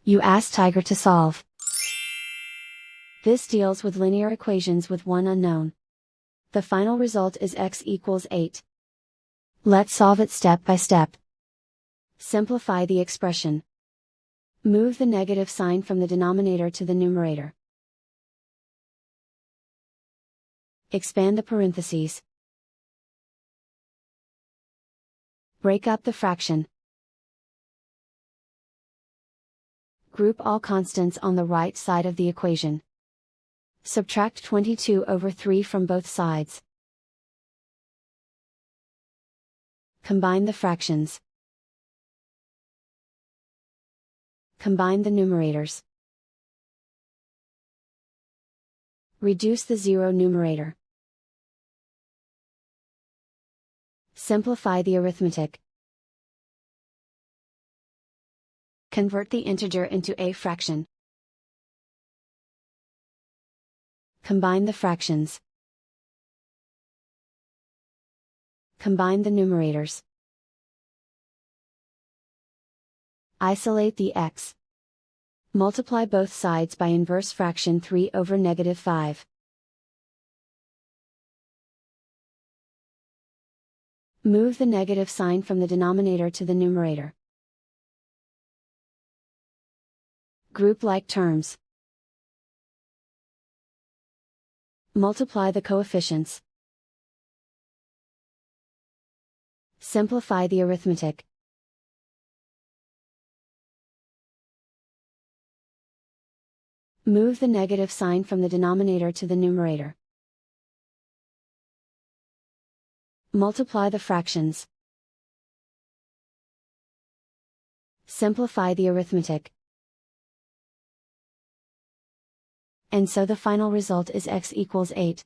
You ask Tiger to solve. This deals with linear equations with one unknown. The final result is x equals 8. Let's solve it step by step. Simplify the expression. Move the negative sign from the denominator to the numerator. Expand the parentheses. Break up the fraction. Group all constants on the right side of the equation. Subtract 22 over 3 from both sides. Combine the fractions. Combine the numerators. Reduce the zero numerator. Simplify the arithmetic. Convert the integer into a fraction. Combine the fractions. Combine the numerators. Isolate the x. Multiply both sides by inverse fraction 3 over -5. Move the negative sign from the denominator to the numerator. Group like terms. Multiply the coefficients. Simplify the arithmetic. Move the negative sign from the denominator to the numerator. Multiply the fractions. Simplify the arithmetic. And so the final result is x equals 8.